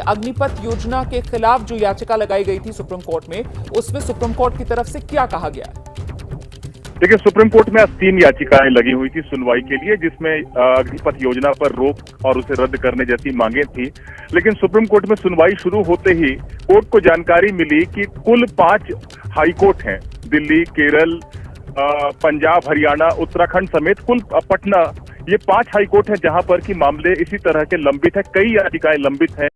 अग्निपथ योजना के खिलाफ जो याचिका लगाई गई थी सुप्रीम कोर्ट में, उसमें सुप्रीम कोर्ट की तरफ से क्या कहा गया? देखिए, सुप्रीम कोर्ट में आज 3 याचिकाएं लगी हुई थी सुनवाई के लिए, जिसमें अग्निपथ योजना पर रोक और उसे रद्द करने जैसी मांगे थी। लेकिन सुप्रीम कोर्ट में सुनवाई शुरू होते ही कोर्ट को जानकारी मिली कि कुल 5 हाईकोर्ट हैं। दिल्ली, केरल, पंजाब, हरियाणा, उत्तराखंड समेत कुल पटना, ये 5 हाईकोर्ट हैं जहां पर कि मामले इसी तरह के लंबित है। कई याचिकाएं लंबित हैं।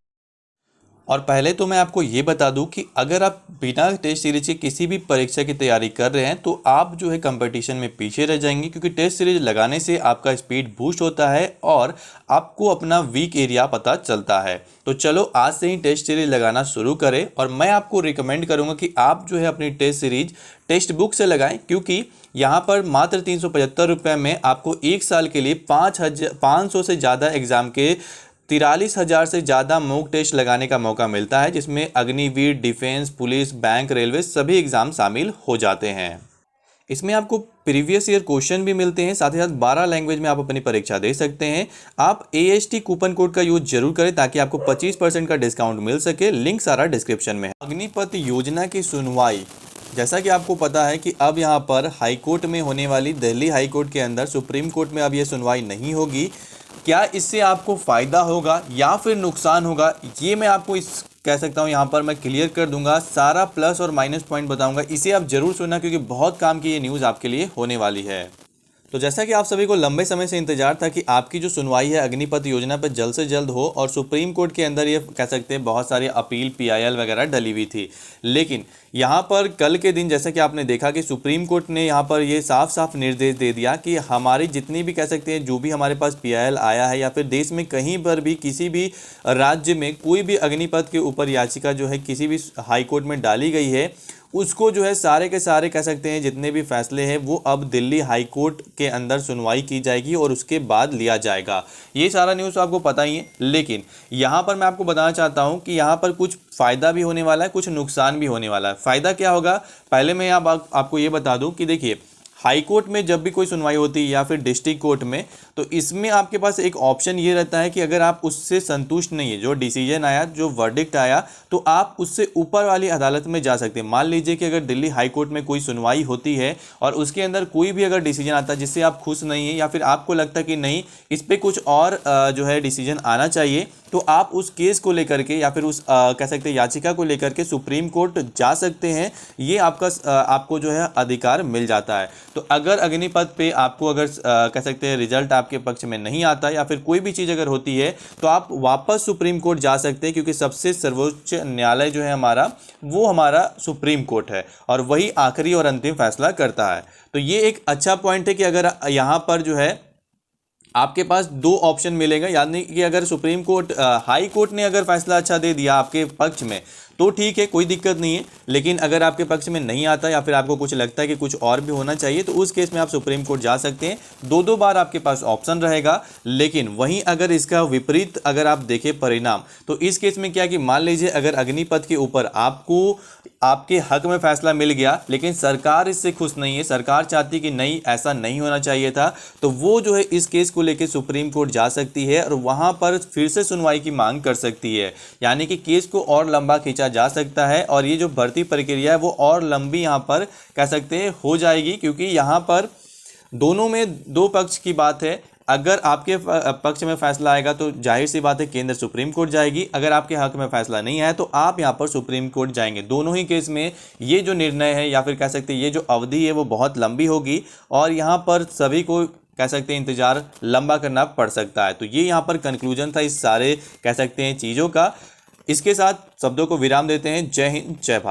और पहले तो मैं आपको ये बता दूं कि अगर आप बिना टेस्ट सीरीज के किसी भी परीक्षा की तैयारी कर रहे हैं तो आप जो है कंपटीशन में पीछे रह जाएंगे, क्योंकि टेस्ट सीरीज लगाने से आपका स्पीड बूस्ट होता है और आपको अपना वीक एरिया पता चलता है। तो चलो आज से ही टेस्ट सीरीज लगाना शुरू करें, और मैं आपको रिकमेंड करूंगा कि आप जो है अपनी टेस्ट सीरीज टेक्स्ट बुक से लगाएं, क्योंकि यहाँ पर मात्र 375 रुपये में आपको 1 साल के लिए 500 से ज़्यादा एग्जाम के 43,000 से ज़्यादा मॉक टेस्ट लगाने का मौका मिलता है, जिसमें Agniveer, defence, police, bank, railway सभी एग्ज़ाम शामिल हो जाते हैं। इसमें आपको प्रीवियस ईयर क्वेश्चन भी मिलते हैं, साथ ही साथ 12 लैंग्वेज में आप अपनी परीक्षा दे सकते हैं। आप AST कूपन कोड का यूज जरूर करें ताकि आपको 25% का डिस्काउंट मिल सके। लिंक सारा डिस्क्रिप्शन में है। अग्निपथ योजना की सुनवाई, जैसा कि आपको पता है कि अब यहाँ पर हाईकोर्ट में होने वाली दिल्ली हाईकोर्ट के अंदर सुप्रीम कोर्ट में अब ये सुनवाई नहीं होगी। क्या इससे आपको फ़ायदा होगा या फिर नुकसान होगा, ये मैं आपको कह सकता हूँ यहाँ पर मैं क्लियर कर दूंगा। सारा प्लस और माइनस पॉइंट बताऊंगा, इसे आप जरूर सुनना क्योंकि बहुत काम की ये न्यूज़ आपके लिए होने वाली है। तो जैसा कि आप सभी को लंबे समय से इंतजार था कि आपकी जो सुनवाई है अग्निपथ योजना पर जल्द से जल्द हो, और सुप्रीम कोर्ट के अंदर ये कह सकते हैं बहुत सारी अपील PIL वगैरह डली हुई थी। लेकिन यहाँ पर कल के दिन जैसा कि आपने देखा कि सुप्रीम कोर्ट ने यहाँ पर ये साफ साफ निर्देश दे दिया कि हमारी जितनी भी कह सकते हैं जो भी हमारे पास PIL आया है या फिर देश में कहीं पर भी किसी भी राज्य में कोई भी अग्निपथ के ऊपर याचिका जो है किसी भी हाईकोर्ट में डाली गई है, उसको जो है सारे के सारे कह सकते हैं जितने भी फैसले हैं वो अब दिल्ली हाई कोर्ट के अंदर सुनवाई की जाएगी और उसके बाद लिया जाएगा। ये सारा न्यूज़ आपको पता ही है। लेकिन यहाँ पर मैं आपको बताना चाहता हूँ कि यहाँ पर कुछ फ़ायदा भी होने वाला है, कुछ नुकसान भी होने वाला है। फ़ायदा क्या होगा, पहले मैं आपको ये बता दूँ कि देखिए, हाई कोर्ट में जब भी कोई सुनवाई होती है या फिर डिस्ट्रिक्ट कोर्ट में, तो इसमें आपके पास एक ऑप्शन ये रहता है कि अगर आप उससे संतुष्ट नहीं है, जो डिसीजन आया, जो वर्डिक्ट आया, तो आप उससे ऊपर वाली अदालत में जा सकते हैं। मान लीजिए कि अगर दिल्ली हाई कोर्ट में कोई सुनवाई होती है और उसके अंदर कोई भी अगर डिसीजन आता है जिससे आप खुश नहीं है या फिर आपको लगता है कि नहीं इस पर कुछ और जो है डिसीजन आना चाहिए, तो आप उस केस को लेकर के या फिर उस कह सकते हैं याचिका को लेकर के सुप्रीम कोर्ट जा सकते हैं। ये आपको जो है अधिकार मिल जाता है। तो अगर अग्निपथ पे आपको अगर कह सकते हैं रिजल्ट आपके पक्ष में नहीं आता या फिर कोई भी चीज़ अगर होती है तो आप वापस सुप्रीम कोर्ट जा सकते हैं, क्योंकि सबसे सर्वोच्च न्यायालय जो है हमारा, वो हमारा सुप्रीम कोर्ट है और वही आखिरी और अंतिम फैसला करता है। तो ये एक अच्छा पॉइंट है कि अगर यहाँ पर जो है आपके पास 2 ऑप्शन मिलेगा, यानी कि अगर सुप्रीम कोर्ट हाई कोर्ट ने अगर फैसला अच्छा दे दिया आपके पक्ष में तो ठीक है, कोई दिक्कत नहीं है। लेकिन अगर आपके पक्ष में नहीं आता या फिर आपको कुछ लगता है कि कुछ और भी होना चाहिए, तो उस केस में आप सुप्रीम कोर्ट जा सकते हैं। 2 बार आपके पास ऑप्शन रहेगा। लेकिन वहीं अगर इसका विपरीत अगर आप देखें परिणाम, तो इस केस में क्या कि मान लीजिए अगर अग्निपथ के ऊपर आपको आपके हक में फैसला मिल गया लेकिन सरकार इससे खुश नहीं है, सरकार चाहती कि नहीं ऐसा नहीं होना चाहिए था, तो वो जो है इस केस को लेकर सुप्रीम कोर्ट जा सकती है और वहां पर फिर से सुनवाई की मांग कर सकती है। यानी कि केस को और लंबा खींचा जा सकता है और ये जो भर्ती प्रक्रिया है वो और लंबी यहाँ पर कह सकते हैं हो जाएगी, क्योंकि यहाँ पर दोनों में 2 पक्ष की बात है। अगर आपके पक्ष में फैसला आएगा तो जाहिर सी बात है केंद्र सुप्रीम कोर्ट जाएगी, अगर आपके हक में फैसला नहीं आया तो आप यहां पर सुप्रीम कोर्ट जाएंगे। दोनों ही केस में ये जो निर्णय है या फिर कह सकते हैं ये जो अवधि है वो बहुत लंबी होगी और यहां पर सभी को कह सकते हैं इंतजार लंबा करना पड़ सकता है। तो ये यहाँ पर कंक्लूजन था इस सारे कह सकते हैं चीज़ों का। इसके साथ शब्दों को विराम देते हैं। जय हिंद, जय भारत।